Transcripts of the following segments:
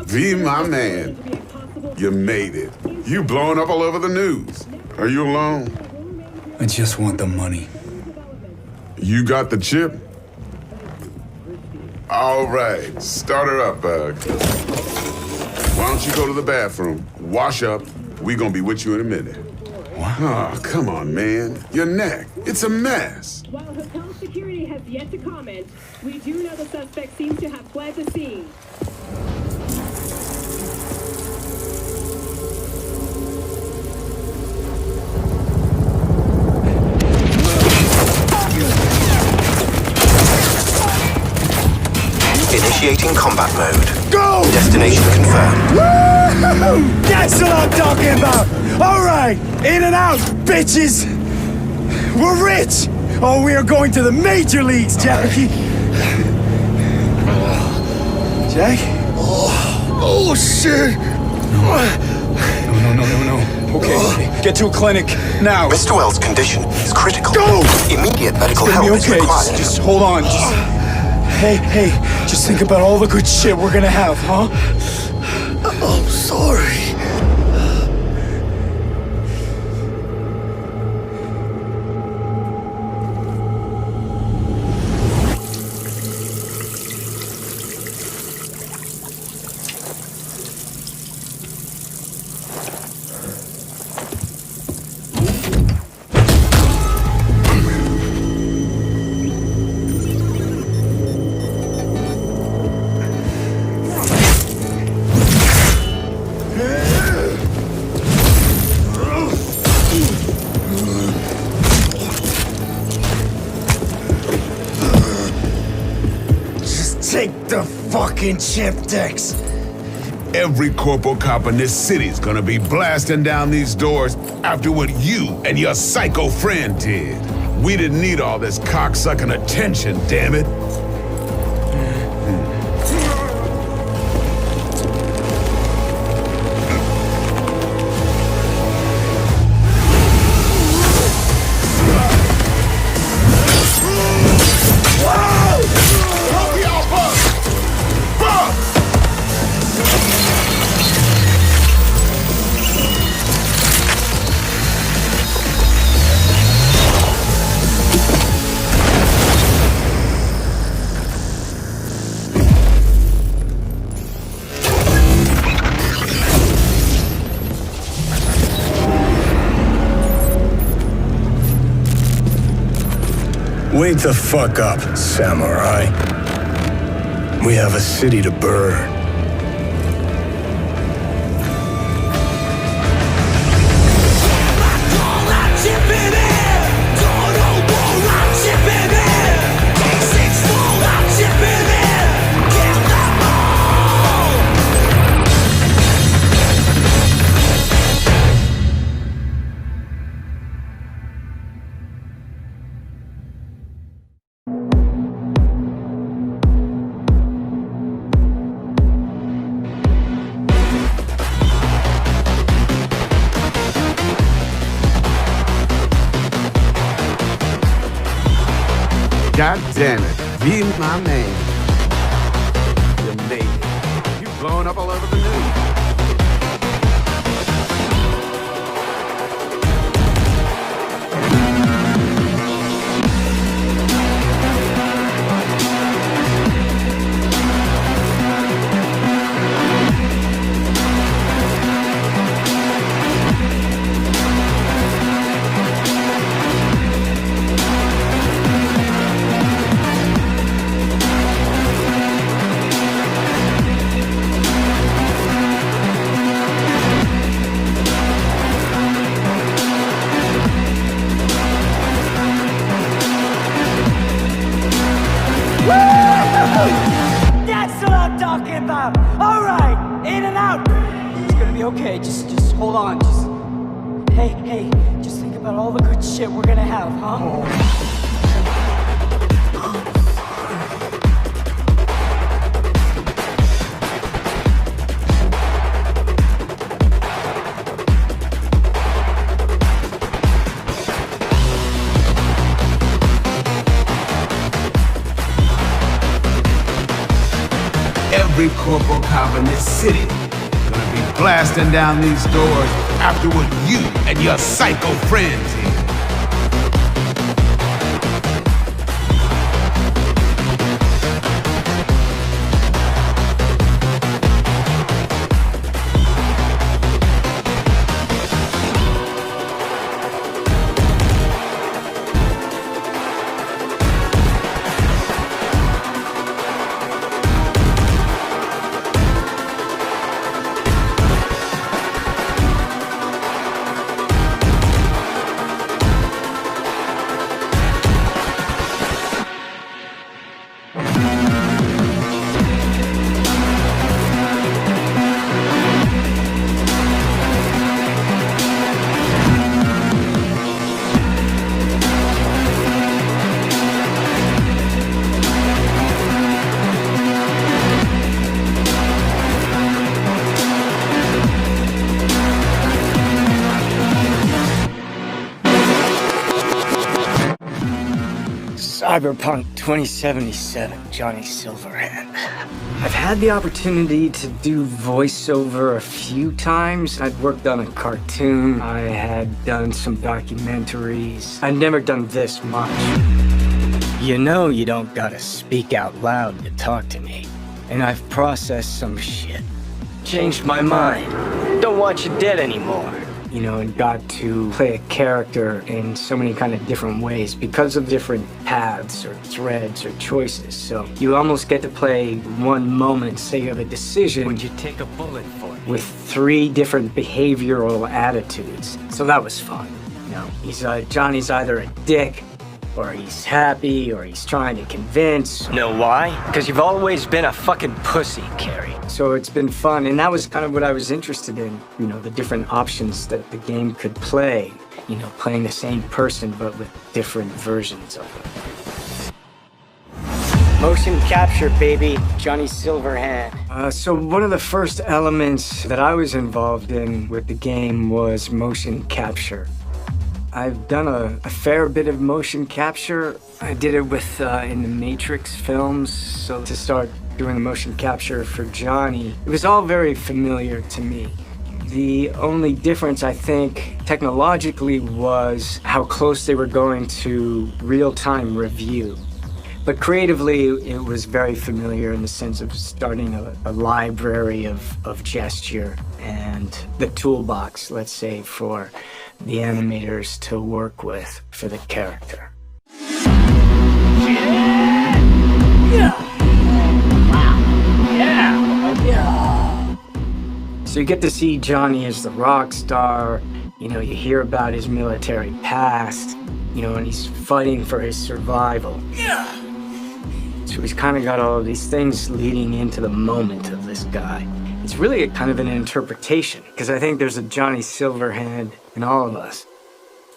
V, my man, you made it. You blowing up all over the news. Are you alone? I just want the money. You got the chip? All right, start her up, Bug. Why don't you go to the bathroom, wash up, we gonna be with you in a minute. What? Oh, come on, man. Your neck, it's a mess. While hotel security has yet to comment, we do know the suspect seems to have fled the scene. Initiating combat mode. Go! Destination confirmed. Woo! That's what I'm talking about! Alright! In and out, bitches! We're rich! Oh, we are going to the major leagues, Jackie! Jack? Oh, shit! No. Okay, get to a clinic, now! Mr. Wells' condition is critical. Go! Immediate medical It's gonna help be is okay, required. just hold on, Hey, just think about all the good shit we're gonna have, huh? I'm sorry. Take the fucking chip, Dex. Every corporal cop in this city's gonna be blasting down these doors after what you and your psycho friend did. We didn't need all this cocksucking attention, damn it. Wake the fuck up, samurai. We have a city to burn. God damn it. Be my man. You made it. You blowing up all over the news. be okay. Just hold on. Hey, just think about all the good shit we're gonna have, huh? Every corporal cop in this city gonna be blasting down these doors after what you and your psycho friends did. Cyberpunk 2077, Johnny Silverhand. I've had the opportunity to do voiceover a few times. I'd worked on a cartoon. I had done some documentaries. I'd never done this much. You know you don't gotta speak out loud to talk to me. And I've processed some shit. Changed my mind. Don't want you dead anymore. You know, and got to play a character in so many kind of different ways because of different paths or threads or choices. So you almost get to play one moment, say you have a decision. Would you take a bullet for it? With 3 different behavioral attitudes. So that was fun. You know, Johnny's either a dick, or he's happy, or he's trying to convince. Know why? Because you've always been a fucking pussy, Carrie. So it's been fun, and that was kind of what I was interested in. You know, the different options that the game could play. You know, playing the same person, but with different versions of it. Motion capture, baby. Johnny Silverhand. So one of the first elements that I was involved in with the game was motion capture. I've done a fair bit of motion capture. I did it with in the Matrix films. So to start doing the motion capture for Johnny, it was all very familiar to me. The only difference, I think, technologically was how close they were going to real-time review. But creatively, it was very familiar in the sense of starting a library of gesture and the toolbox, let's say, for the animators to work with for the character. So you get to see Johnny as the rock star. You know, you hear about his military past, you know, and he's fighting for his survival. So he's kind of got all of these things leading into the moment of this guy. It's really a kind of an interpretation, because I think there's a Johnny Silverhand in all of us.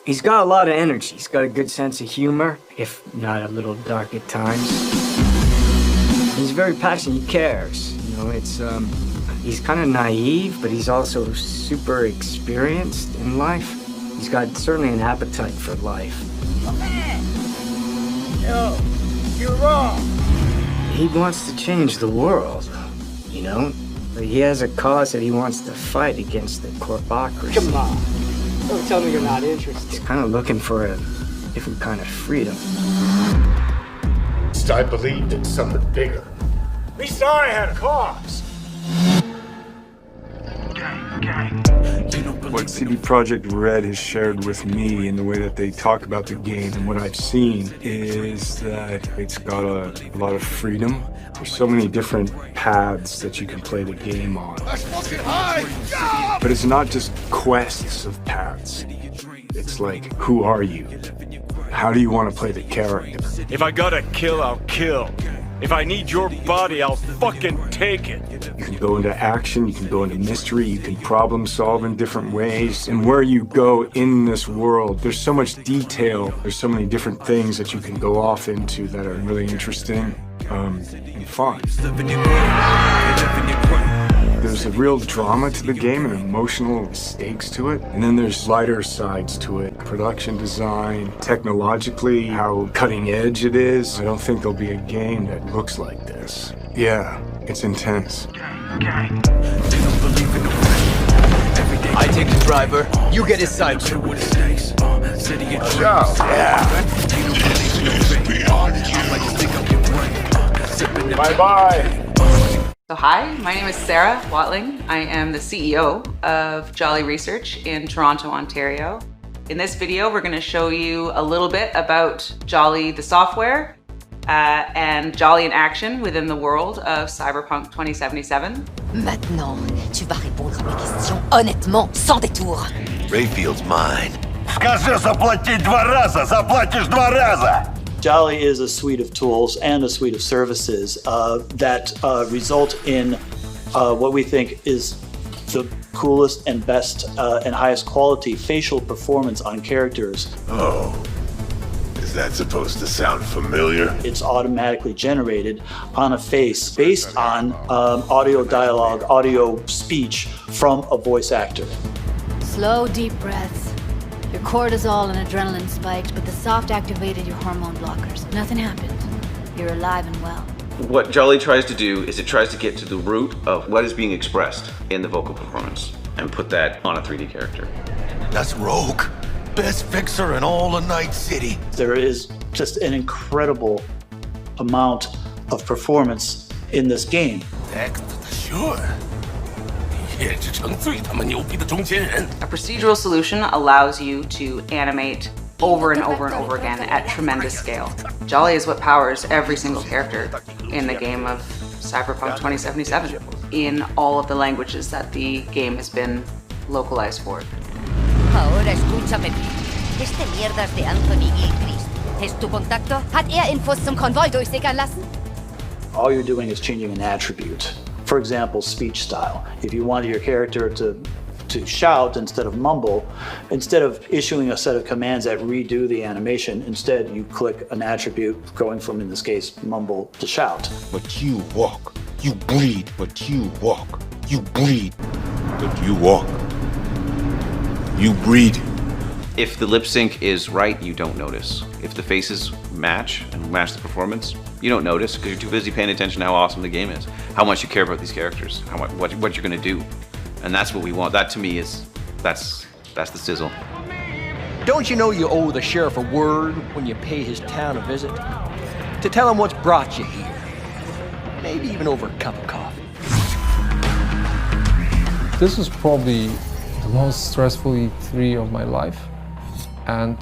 He's got a lot of energy. He's got a good sense of humor, if not a little dark at times. He's very passionate. He cares. You know, it's he's kind of naive, but he's also super experienced in life. He's got certainly an appetite for life. Yo, you're wrong. He wants to change the world, you know? But he has a cause that he wants to fight against the corpocracy. Come on. Don't tell me you're not interested. He's kind of looking for a different kind of freedom. I believed in something bigger. At least I had a cause. What CD Projekt Red has shared with me in the way that they talk about the game and what I've seen is that it's got a lot of freedom. There's so many different paths that you can play the game on. But it's not just quests of paths. It's like, who are you? How do you want to play the character? If I gotta kill, I'll kill. If I need your body, I'll fucking take it. You can go into action, you can go into mystery, you can problem solve in different ways. And where you go in this world, there's so much detail, there's so many different things that you can go off into that are really interesting and fun. There's a real drama to the game and emotional stakes to it. And then there's lighter sides to it. Production design, technologically, how cutting edge it is. I don't think there'll be a game that looks like this. Yeah, it's intense. I take the driver, you get his side. Bye-bye. So hi, my name is Sarah Watling. I am the CEO of Jolly Research in Toronto, Ontario. In this video, we're going to show you a little bit about Jolly the software and Jolly in action within the world of Cyberpunk 2077. Maintenant, tu vas répondre à mes questions honnêtement, sans détour. Rayfield's mine. Скажи заплатить 2 раза, заплатишь 2 раза! Jolly is a suite of tools and a suite of services that result in what we think is the coolest and best and highest quality facial performance on characters. Oh, is that supposed to sound familiar? It's automatically generated on a face based on audio dialogue, audio speech from a voice actor. Slow, deep breaths. Your cortisol and adrenaline spiked, but the soft activated your hormone blockers. Nothing happened. You're alive and well. What Jolly tries to do is it tries to get to the root of what is being expressed in the vocal performance and put that on a 3D character. That's Rogue. Best fixer in all of Night City. There is just an incredible amount of performance in this game. Sure. A procedural solution allows you to animate over and over and over again at tremendous scale. Jolly is what powers every single character in the game of Cyberpunk 2077 in all of the languages that the game has been localized for. Ahora escúchame bien. Este mierdas de Anthony Gilchrist. ¿Es tu contacto? Hat Infos zum Konvoi durchsickern lassen? All you're doing is changing an attribute. For example, speech style. If you wanted your character to shout instead of mumble, instead of issuing a set of commands that redo the animation, instead you click an attribute going from, in this case, mumble to shout. But you walk. You breathe, but you walk. You breathe, but you walk. You breathe. If the lip sync is right, you don't notice. If the faces match and match the performance, you don't notice because you're too busy paying attention to how awesome the game is, how much you care about these characters, what you're gonna do. And that's what we want. That to me is, that's the sizzle. Don't you know you owe the sheriff a word when you pay his town a visit? To tell him what's brought you here. Maybe even over a cup of coffee. This is probably the most stressful E3 of my life. And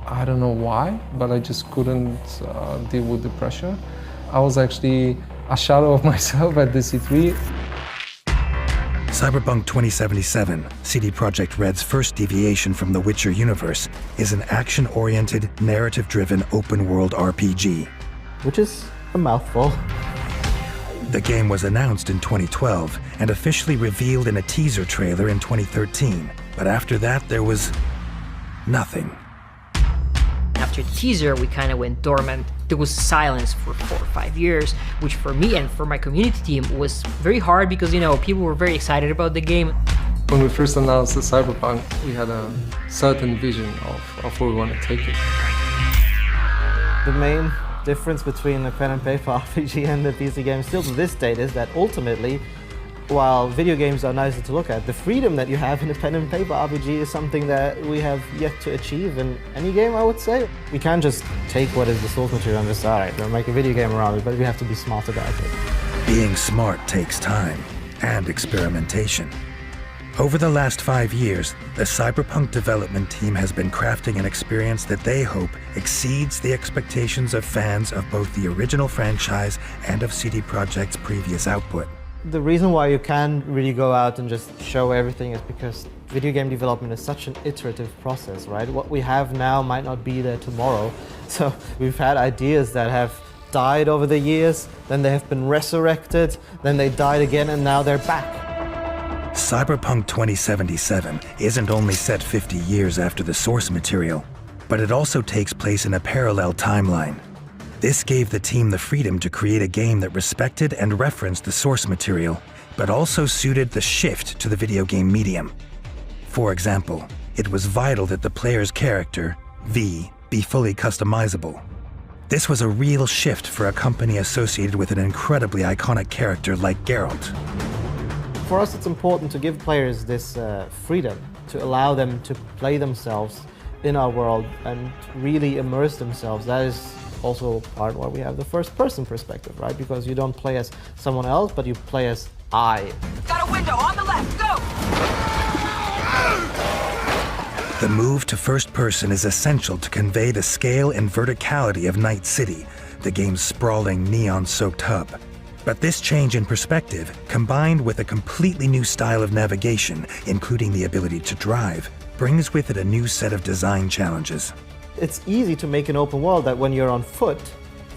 I don't know why, but I just couldn't deal with the pressure. I was actually a shadow of myself at this E3. Cyberpunk 2077, CD Projekt Red's first deviation from the Witcher universe, is an action-oriented, narrative-driven open-world RPG. Which is a mouthful. The game was announced in 2012 and officially revealed in a teaser trailer in 2013. But after that, there was nothing. After the teaser, we kind of went dormant. There was silence for 4 or 5 years, which for me and for my community team was very hard because, you know, people were very excited about the game. When we first announced the Cyberpunk, we had a certain vision of where we want to take it. The main difference between a pen and paper RPG and the PC game still to this date is that ultimately, while video games are nicer to look at, the freedom that you have in a pen and paper RPG is something that we have yet to achieve in any game, I would say. We can't just take what is the source material and just, all right, we'll make a video game around it, but we have to be smart about it. Being smart takes time and experimentation. Over the last 5 years, the Cyberpunk development team has been crafting an experience that they hope exceeds the expectations of fans of both the original franchise and of CD Projekt's previous output. The reason why you can really go out and just show everything is because video game development is such an iterative process, right? What we have now might not be there tomorrow. So we've had ideas that have died over the years, then they have been resurrected, then they died again, and now they're back. Cyberpunk 2077 isn't only set 50 years after the source material, but it also takes place in a parallel timeline. This gave the team the freedom to create a game that respected and referenced the source material, but also suited the shift to the video game medium. For example, it was vital that the player's character, V, be fully customizable. This was a real shift for a company associated with an incredibly iconic character like Geralt. For us, it's important to give players this freedom, to allow them to play themselves in our world and really immerse themselves. That is also part why we have the first-person perspective, right? Because you don't play as someone else, but you play as I. Got a window on the left, go! The move to first person is essential to convey the scale and verticality of Night City, the game's sprawling, neon-soaked hub. But this change in perspective, combined with a completely new style of navigation, including the ability to drive, brings with it a new set of design challenges. It's easy to make an open world that when you're on foot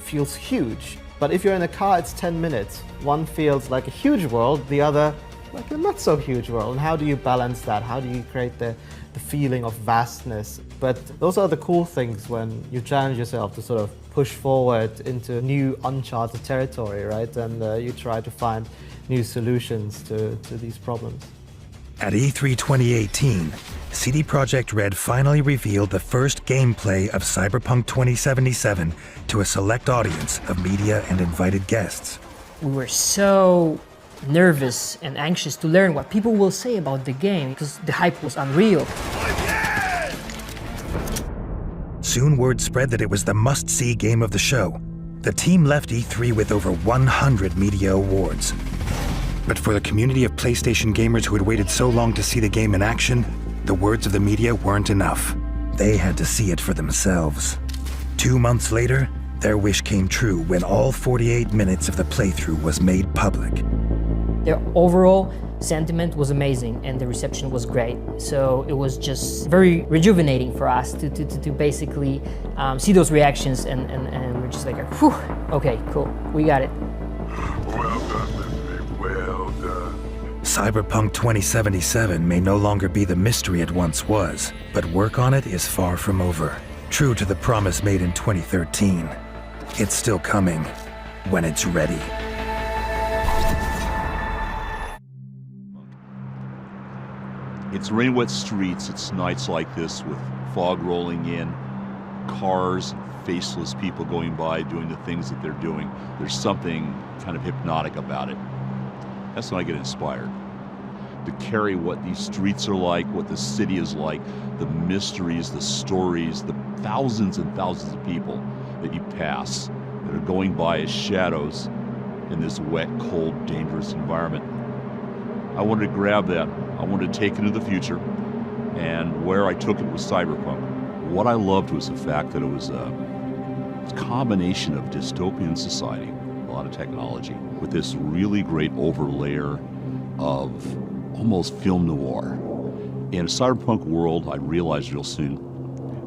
feels huge. But if you're in a car, it's 10 minutes. One feels like a huge world, the other like a not so huge world. And how do you balance that? How do you create the feeling of vastness? But those are the cool things when you challenge yourself to sort of push forward into new uncharted territory, right? And you try to find new solutions to these problems. At E3 2018, CD Projekt Red finally revealed the first gameplay of Cyberpunk 2077 to a select audience of media and invited guests. We were so nervous and anxious to learn what people will say about the game because the hype was unreal. Soon word spread that it was the must-see game of the show. The team left E3 with over 100 media awards. But for the community of PlayStation gamers who had waited so long to see the game in action, the words of the media weren't enough. They had to see it for themselves. 2 months later, their wish came true when all 48 minutes of the playthrough was made public. Their overall sentiment was amazing and the reception was great. So it was just very rejuvenating for us to basically see those reactions and we're just like, whew, okay, cool, we got it. Well done, well done. Cyberpunk 2077 may no longer be the mystery it once was, but work on it is far from over. True to the promise made in 2013, it's still coming when it's ready. It's rain-wet streets, it's nights like this with fog rolling in, cars, faceless people going by doing the things that they're doing. There's something kind of hypnotic about it. That's when I get inspired. To carry what these streets are like, what the city is like, the mysteries, the stories, the thousands and thousands of people that you pass that are going by as shadows in this wet, cold, dangerous environment. I wanted to grab that. I wanted to take it into the future, and where I took it was Cyberpunk. What I loved was the fact that it was a combination of dystopian society, a lot of technology, with this really great overlayer of almost film noir. In a cyberpunk world, I realized real soon,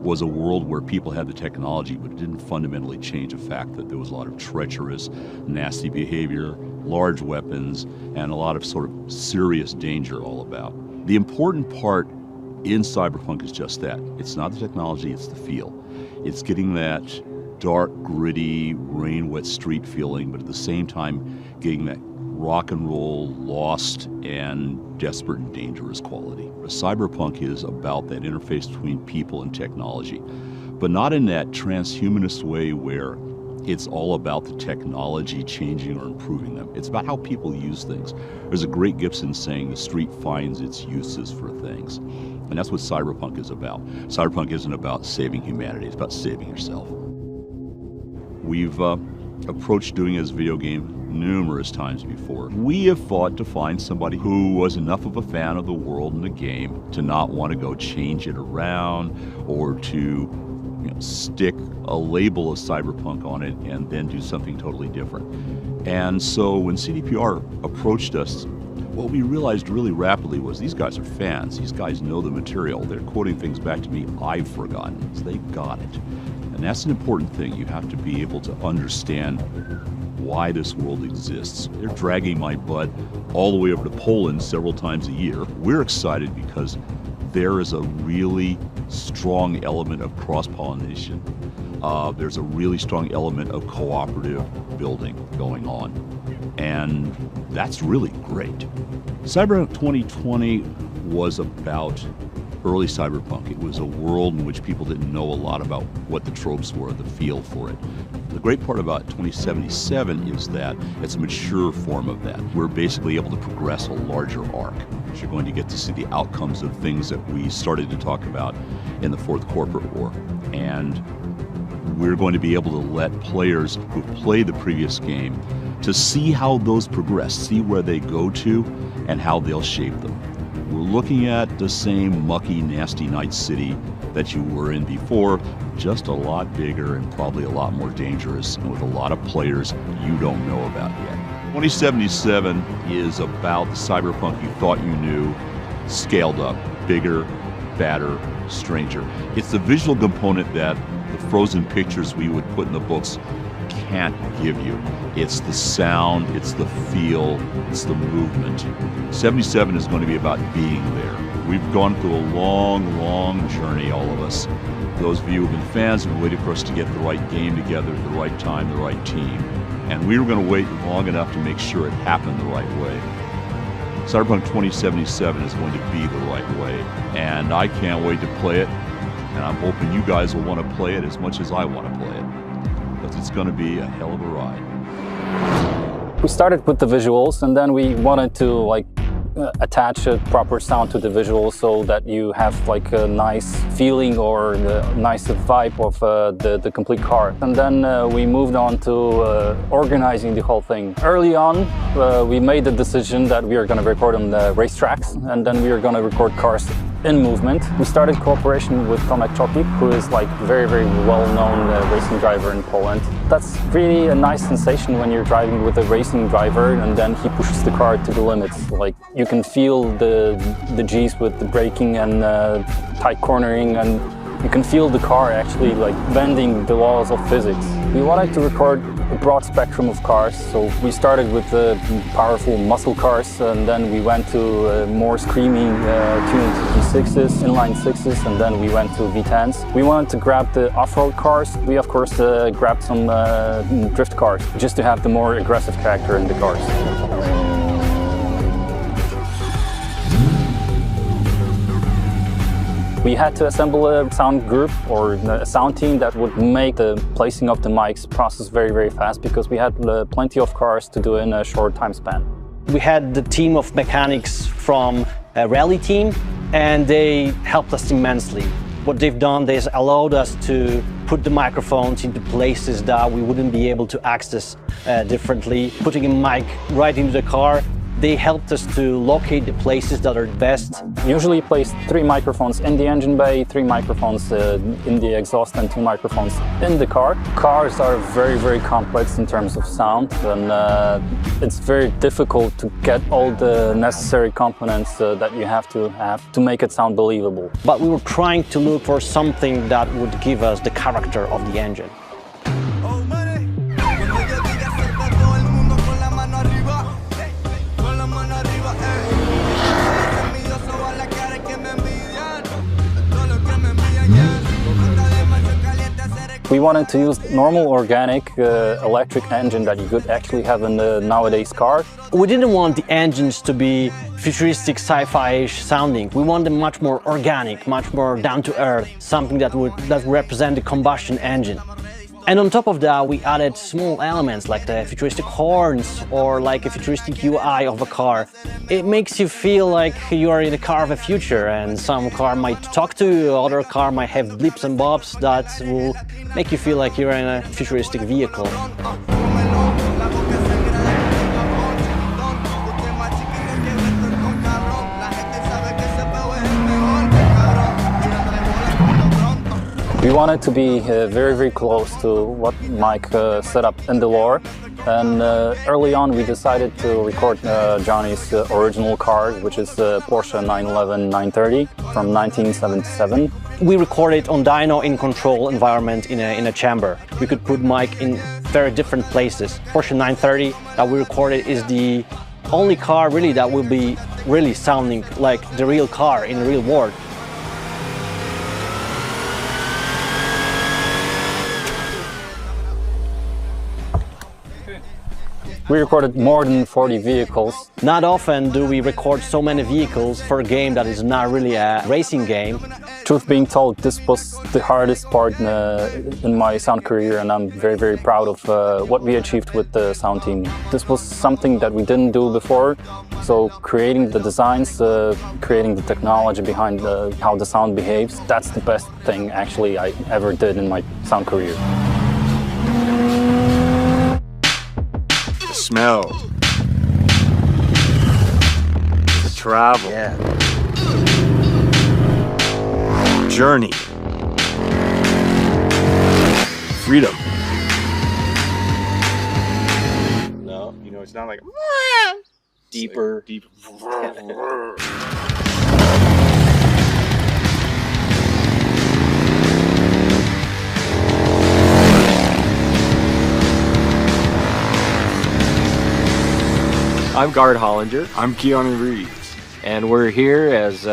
was a world where people had the technology, but it didn't fundamentally change the fact that there was a lot of treacherous, nasty behavior, large weapons, and a lot of sort of serious danger all about. The important part in Cyberpunk is just that. It's not the technology, it's the feel. It's getting that dark, gritty, rain-wet street feeling, but at the same time getting that rock and roll, lost, and desperate and dangerous quality. Cyberpunk is about that interface between people and technology, but not in that transhumanist way where it's all about the technology changing or improving them. It's about how people use things. There's a great Gibson saying, the street finds its uses for things. And that's what Cyberpunk is about. Cyberpunk isn't about saving humanity, it's about saving yourself. We've approached doing it as a video game numerous times before. We have fought to find somebody who was enough of a fan of the world and the game to not want to go change it around or to stick a label of Cyberpunk on it and then do something totally different. And so when CDPR approached us, What we realized really rapidly was these guys are fans. These guys know the material. They're quoting things back to me I've forgotten. So they got it. And that's an important thing. You have to be able to understand why this world exists. They're dragging my butt all the way over to Poland several times a year. We're excited because there is a really strong element of cross-pollination. There's a really strong element of cooperative building going on. And that's really great. Cyberpunk 2020 was about early Cyberpunk. It was a world in which people didn't know a lot about what the tropes were, the feel for it. The great part about 2077 is that it's a mature form of that. We're basically able to progress a larger arc. You're going to get to see the outcomes of things that we started to talk about in the Fourth Corporate War. And we're going to be able to let players who play the previous game to see how those progress, see where they go to, and how they'll shape them. We're looking at the same mucky, nasty Night City that you were in before, just a lot bigger and probably a lot more dangerous, and with a lot of players you don't know about yet. 2077 is about the Cyberpunk you thought you knew, scaled up, bigger, badder, stranger. It's the visual component that the frozen pictures we would put in the books can't give you. It's the sound, it's the feel, it's the movement. 77 is going to be about being there. We've gone through a long, long journey, all of us. Those of you who've been fans have waited for us to get the right game together at the right time, the right team. And we were going to wait long enough to make sure it happened the right way. Cyberpunk 2077 is going to be the right way. And I can't wait to play it. And I'm hoping you guys will want to play it as much as I want to play it. Because it's going to be a hell of a ride. We started with the visuals, and then we wanted to attach a proper sound to the visuals so that you have a nice feeling or a nice vibe of the complete car. And then we moved on to organizing the whole thing. Early on, we made the decision that we are going to record on the racetracks, and then we are going to record cars in movement. We started cooperation with Tomek Chopik, who is very, very well-known racing driver in Poland. That's really a nice sensation when you're driving with a racing driver and then he pushes the car to the limits. You can feel the G's with the braking and tight cornering, and you can feel the car actually bending the laws of physics. We wanted to record a broad spectrum of cars, so we started with the powerful muscle cars, and then we went to more screaming tuned V6s, inline 6s, and then we went to V10s. We wanted to grab the off-road cars. We of course grabbed some drift cars, just to have the more aggressive character in the cars. We had to assemble a sound group or a sound team that would make the placing of the mics process very, very fast, because we had plenty of cars to do in a short time span. We had the team of mechanics from a rally team, and they helped us immensely. What they've done is allowed us to put the microphones into places that we wouldn't be able to access differently. Putting a mic right into the car, they helped us to locate the places that are best. Usually place 3 microphones in the engine bay, 3 microphones in the exhaust, and 2 microphones in the car. Cars are very, very complex in terms of sound, and it's very difficult to get all the necessary components that you have to make it sound believable. But we were trying to look for something that would give us the character of the engine. We wanted to use normal organic electric engine that you could actually have in the nowadays car. We didn't want the engines to be futuristic sci-fi-ish sounding. We want them much more organic, much more down to earth, something that would represent the combustion engine. And on top of that, we added small elements like the futuristic horns or like a futuristic UI of a car. It makes you feel like you are in a car of the future, and some car might talk to you, other car might have blips and bobs that will make you feel like you're in a futuristic vehicle. We wanted to be very, very close to what Mike set up in the lore. And early on, we decided to record Johnny's original car, which is Porsche 911 930 from 1977. We recorded on dyno in control environment in a chamber. We could put mic in very different places. Porsche 930 that we recorded is the only car really that will be really sounding like the real car in the real world. We recorded more than 40 vehicles. Not often do we record so many vehicles for a game that is not really a racing game. Truth being told, this was the hardest part in my sound career, and I'm very, very proud of what we achieved with the sound team. This was something that we didn't do before, so creating the designs, creating the technology behind how the sound behaves, that's the best thing actually I ever did in my sound career. Smell, the travel, journey, freedom. No, you know, it's not like deeper. I'm Gard Hollinger. I'm Keanu Reeves. And we're here as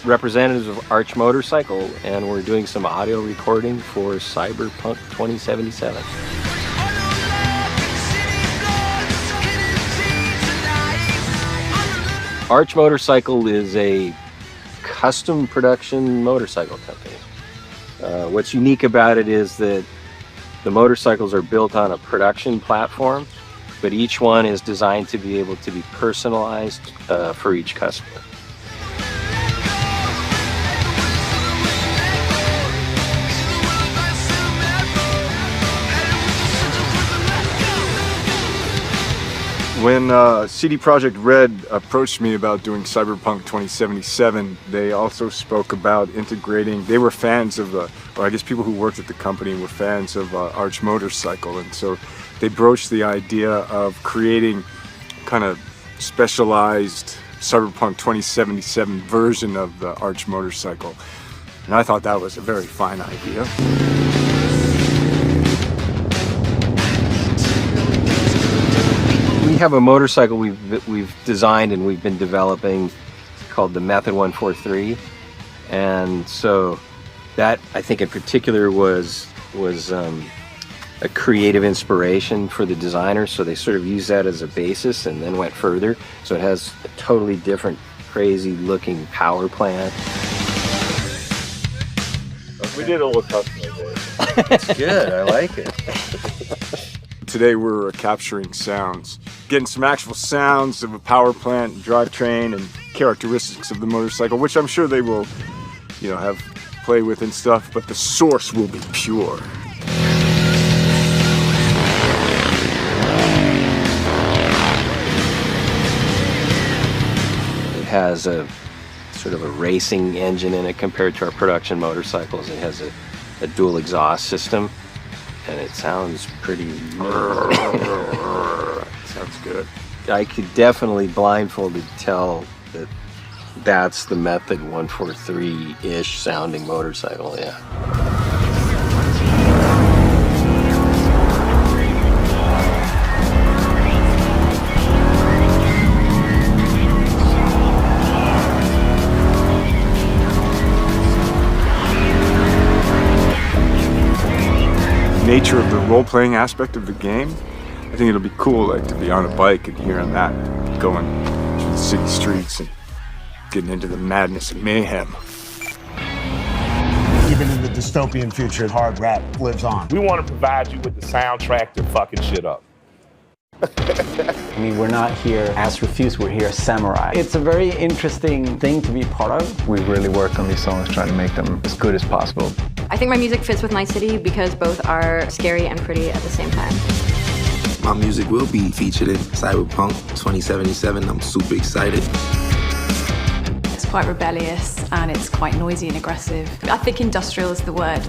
representatives of Arch Motorcycle, and we're doing some audio recording for Cyberpunk 2077. Arch Motorcycle is a custom production motorcycle company. What's unique about it is that the motorcycles are built on a production platform, but each one is designed to be able to be personalized for each customer. When CD Projekt Red approached me about doing Cyberpunk 2077, they also spoke about integrating, they were fans of, or I guess people who worked at the company were fans of Arch Motorcycle, and so they broached the idea of creating kind of specialized Cyberpunk 2077 version of the Arch Motorcycle. And I thought that was a very fine idea. We have a motorcycle we've designed and we've been developing called the Method 143. And so that, I think in particular, was a creative inspiration for the designers, so they sort of used that as a basis and then went further. So it has a totally different, crazy looking power plant. We did a little customization. It's good, I like it. Today we're capturing sounds, getting some actual sounds of a power plant, drivetrain, and characteristics of the motorcycle, which I'm sure they will, you know, have play with and stuff, but the source will be pure. Has a sort of a racing engine in it compared to our production motorcycles. It has a dual exhaust system, and it sounds pretty sounds good. I could definitely blindfolded tell that that's the Method 143-ish sounding motorcycle, yeah. Nature of the role-playing aspect of the game, I think it'll be cool, like, to be on a bike and hearing that, going through the city streets and getting into the madness and mayhem. Even in the dystopian future, hard rap lives on. We want to provide you with the soundtrack to fucking shit up. I mean, we're not here as Refuse, we're here as Samurai. It's a very interesting thing to be part of. We really work on these songs, trying to make them as good as possible. I think my music fits with Night City because both are scary and pretty at the same time. My music will be featured in Cyberpunk 2077. I'm super excited. It's quite rebellious and it's quite noisy and aggressive. I think industrial is the word.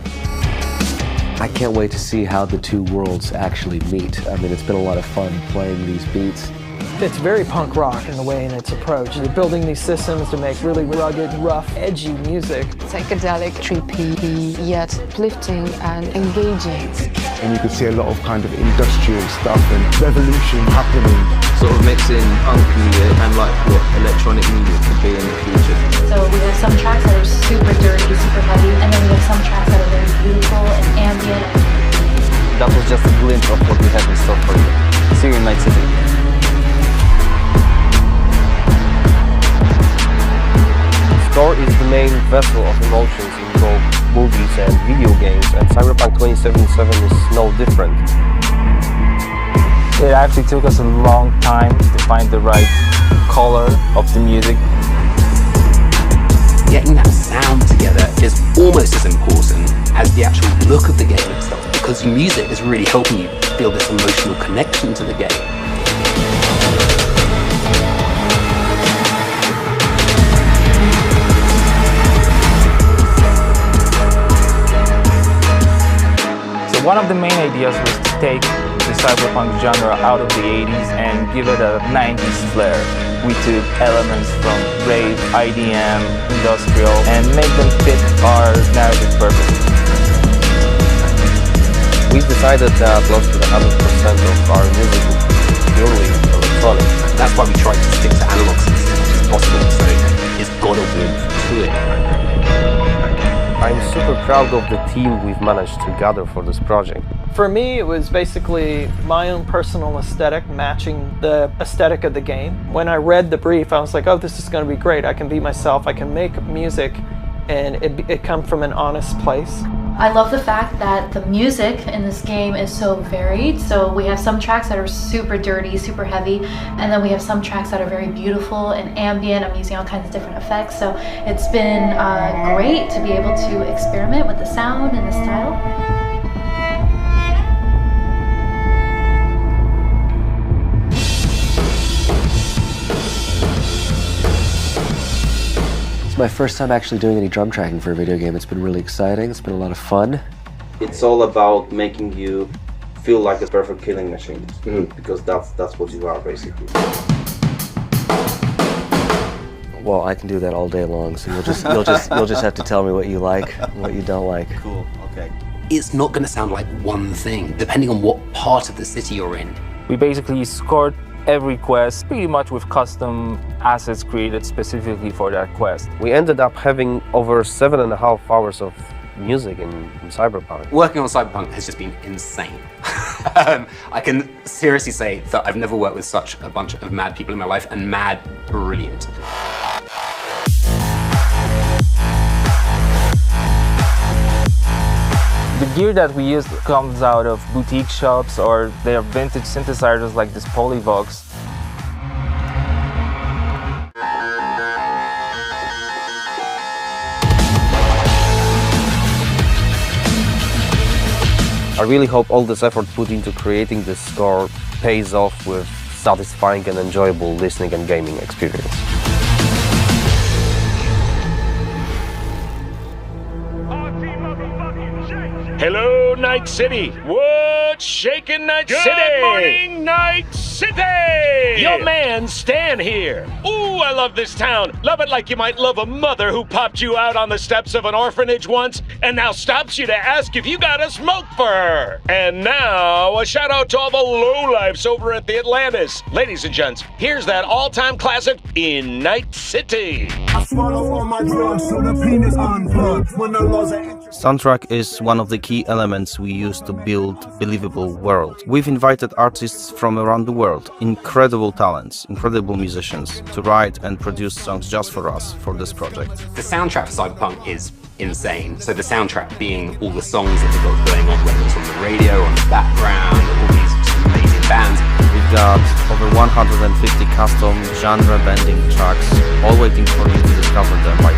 I can't wait to see how the two worlds actually meet. I mean, it's been a lot of fun playing these beats. It's very punk rock in the way in its approach. They're building these systems to make really rugged, rough, edgy music. Psychedelic, trippy, yet uplifting and engaging. And you can see a lot of kind of industrial stuff and revolution happening. Sort of mixing punk music and like what electronic music could be in the future. So we have some tracks that are super dirty, super heavy, and then we have some tracks that are very beautiful and ambient. That was just a glimpse of what we have in store for you. See you in Night City. Score is the main vessel of emotions in both movies and video games, and Cyberpunk 2077 is no different. It actually took us a long time to find the right color of the music. Getting that sound together is almost as important as the actual look of the game itself, because music is really helping you feel this emotional connection to the game. One of the main ideas was to take the cyberpunk genre out of the 80s and give it a 90s flair. We took elements from rave, IDM, industrial, and make them fit our narrative purpose. We decided that close to 100% of our music is purely electronic. That's why we tried to stick to analog synths as much as possible, so it's got a warmth to it. I'm super proud of the team we've managed to gather for this project. For me, it was basically my own personal aesthetic matching the aesthetic of the game. When I read the brief, I was like, oh, this is going to be great. I can be myself. I can make music, and it comes from an honest place. I love the fact that the music in this game is so varied. So we have some tracks that are super dirty, super heavy, and then we have some tracks that are very beautiful and ambient. I'm using all kinds of different effects. So it's been great to be able to experiment with the sound and the style. My first time actually doing any drum tracking for a video game. It's been really exciting. It's been a lot of fun. It's all about making you feel like a perfect killing machine, because that's what you are basically. Well, I can do that all day long, so you'll just have to tell me what you like and what you don't like. Cool. Okay. It's not going to sound like one thing, depending on what part of the city you're in. We basically scored every quest pretty much with custom assets created specifically for that quest. We ended up having over 7.5 hours of music in Cyberpunk. Working on Cyberpunk has just been insane. I can seriously say that I've never worked with such a bunch of mad people in my life, and mad brilliant. The gear that we use comes out of boutique shops, or they are vintage synthesizers like this Polyvox. I really hope all this effort put into creating this score pays off with satisfying and enjoyable listening and gaming experience. Hello, Night City. What's shaking, Night City? Good morning, Night City! Your man, Stan here. Ooh, I love this town. Love it like you might love a mother who popped you out on the steps of an orphanage once and now stops you to ask if you got a smoke for her. And now, a shout out to all the lowlifes over at the Atlantis. Ladies and gents, here's that all-time classic in Night City. I swallow all my drugs so the penis unplugged when the laws are Soundtrack is one of the key elements we use to build believable world. We've invited artists from around the world, incredible talents, incredible musicians, to write and produce songs just for us for this project. The soundtrack for Cyberpunk is insane. So the soundtrack being all the songs that they've got going on, whether it's on the radio or in the background, all these amazing bands. We've got over 150 custom genre-bending tracks, all waiting for you to discover them by